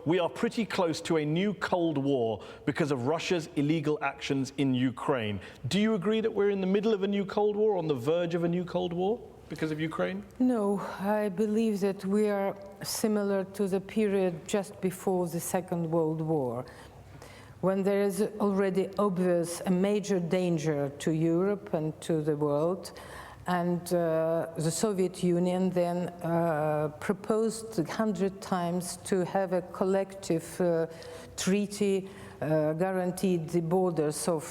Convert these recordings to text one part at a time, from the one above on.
we are pretty close to a new Cold War because of Russia's illegal actions in Ukraine. Do you agree that we're in the middle of a new Cold War, on the verge of a new Cold War because of Ukraine? No, I believe that we are similar to the period just before the Second World War, when there is already obvious a major danger to Europe and to the world. And the Soviet Union then proposed 100 times to have a collective treaty guaranteed the borders of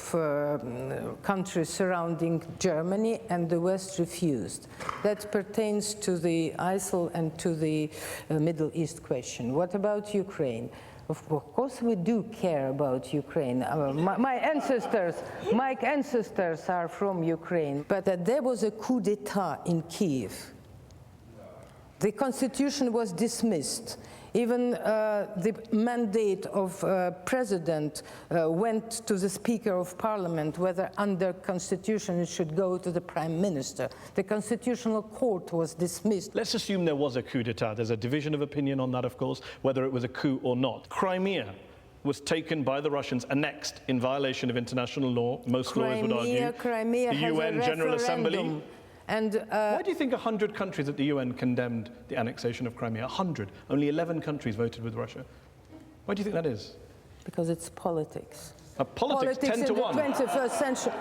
countries surrounding Germany, and the West refused. That pertains to the ISIL and to the Middle East question. What about Ukraine? Of course we do care about Ukraine. My ancestors are from Ukraine, but there was a coup d'etat in Kiev. The constitution was dismissed. Even the mandate of president went to the Speaker of Parliament, whether under constitution it should go to the Prime Minister. The Constitutional Court was dismissed. Let's assume there was a coup d'etat. There's a division of opinion on that, of course, whether it was a coup or not. Crimea was taken by the Russians, annexed in violation of international law. Most lawyers would argue. Crimea the UN General Assembly. And, why do you think 100 countries at the UN condemned the annexation of Crimea? 100. Only 11 countries voted with Russia. Why do you think that is? Because it's politics. Politics 10 to 1. In the 21st century.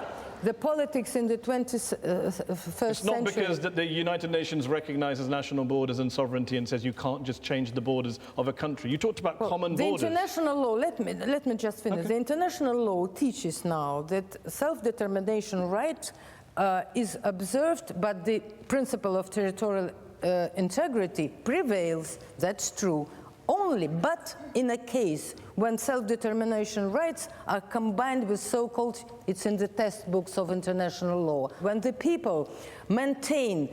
The politics in the 21st century. It's not because that the United Nations recognizes national borders and sovereignty and says you can't just change the borders of a country. You talked about common borders. The international law, let me just finish. Okay. The international law teaches now that self-determination right is observed, but the principle of territorial integrity prevails. That's true. Only, but in a case when self-determination rights are combined with so-called, it's in the textbooks of international law, when the people maintain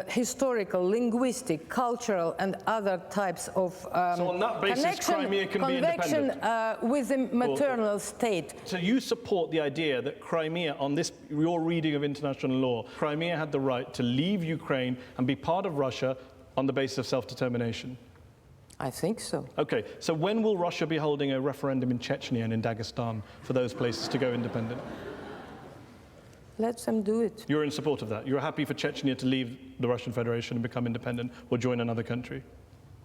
historical, linguistic, cultural, and other types of so on that basis, Crimea can be independent with the maternal state. So you support the idea that Crimea, on this your reading of international law, Crimea had the right to leave Ukraine and be part of Russia on the basis of self-determination? I think so. Okay, so when will Russia be holding a referendum in Chechnya and in Dagestan for those places to go independent? Let them do it. You're in support of that? You're happy for Chechnya to leave the Russian Federation and become independent or join another country?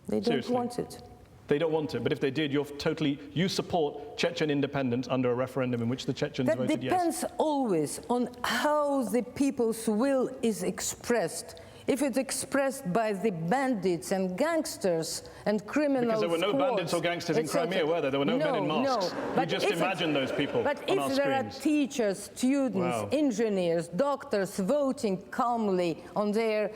They don't Seriously? want it. They don't want it, but if they did, you support Chechen independence under a referendum in which the Chechens voted yes? That depends always on how the people's will is expressed. If it's expressed by the bandits and gangsters and criminals, because there were no bandits or gangsters in Crimea, were there? There were no men in masks. We just imagine those people But on our if there screens. are teachers, students, engineers, doctors voting calmly on their,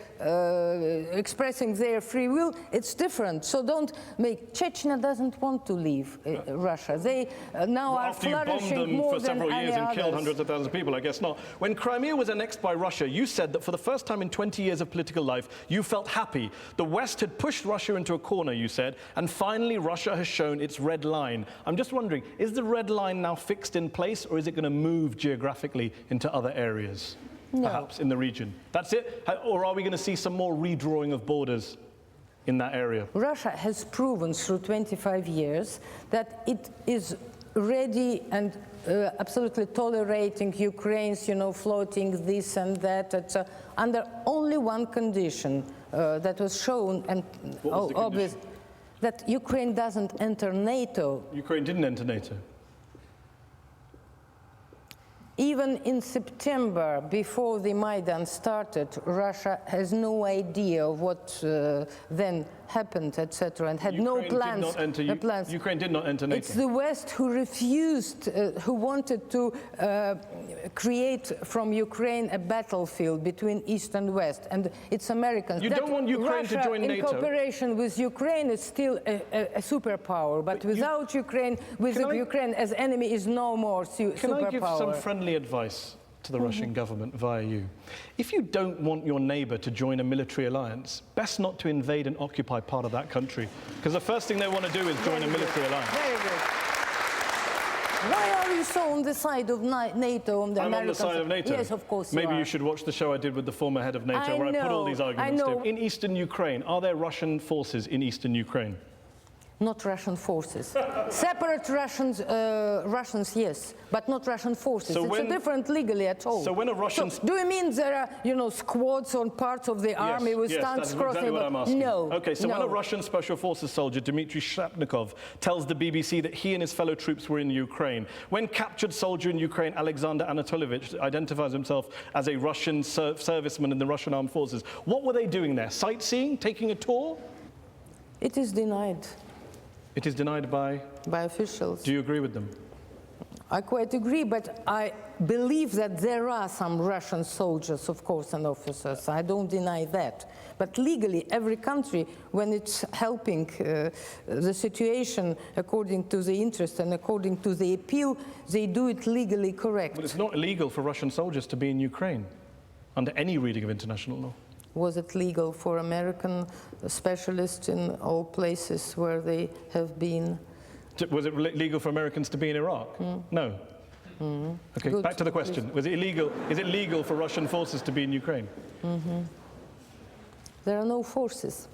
expressing their free will, it's different. So don't make, Chechnya doesn't want to leave Russia. They now are flourishing more than any others. After you bombed them for several years and killed hundreds of thousands of people, I guess not. When Crimea was annexed by Russia, you said that for the first time in 20 years of political life, you felt happy. The West had pushed Russia into a corner, you said, and finally Russia has shown its red line. I'm just wondering, is the red line now fixed in place, or is it going to move geographically into other areas, perhaps in the region? That's it? Or are we going to see some more redrawing of borders in that area? Russia has proven through 25 years that it is ready and absolutely tolerating Ukraine's, floating this and that, under only one condition that was shown and obvious, that Ukraine doesn't enter NATO. Ukraine didn't enter NATO. Even in September, before the Maidan started, Russia has no idea of what then happened, etc., and had no plans. Ukraine did not enter NATO. It's the West who refused, who wanted to create from Ukraine a battlefield between East and West, and it's Americans. You don't want Ukraine to join NATO. In cooperation with Ukraine is still a superpower, but without Ukraine, Ukraine as enemy is no more superpower. Can I give some friendly advice to the Russian government via you? If you don't want your neighbor to join a military alliance, best not to invade and occupy part of that country, because the first thing they want to do is join a military alliance. Very good. Why are you so on the side of NATO? On the I'm American on the side of NATO. Yes, of course. Maybe you should watch the show I did with the former head of NATO, where I put all these arguments to him. In eastern Ukraine, are there Russian forces in eastern Ukraine? Not Russian forces. Separate Russians, yes, but not Russian forces. So it's a different legally at all. So when a Russian... So do you mean there are, you know, squads on parts of the army with tanks that's crossing? exactly what I'm asking. No. Okay, so no. when a Russian Special Forces soldier, Dmitry Shapnikov, tells the BBC that he and his fellow troops were in Ukraine, when captured soldier in Ukraine, Alexander Anatolovich, identifies himself as a Russian serviceman in the Russian armed forces, what were they doing there? Sightseeing? Taking a tour? It is denied. It is denied by officials. Do you agree with them? I quite agree, but I believe that there are some Russian soldiers, of course, and officers. I don't deny that. But legally, every country, when it's helping the situation according to the interest and according to the appeal, they do it legally correct. But it's not illegal for Russian soldiers to be in Ukraine, under any reading of international law. Was it legal for American specialists in all places where they have been? Was it legal for Americans to be in Iraq? No. Okay, Good. back to the question. Was it illegal? Is it legal for Russian forces to be in Ukraine? There are no forces.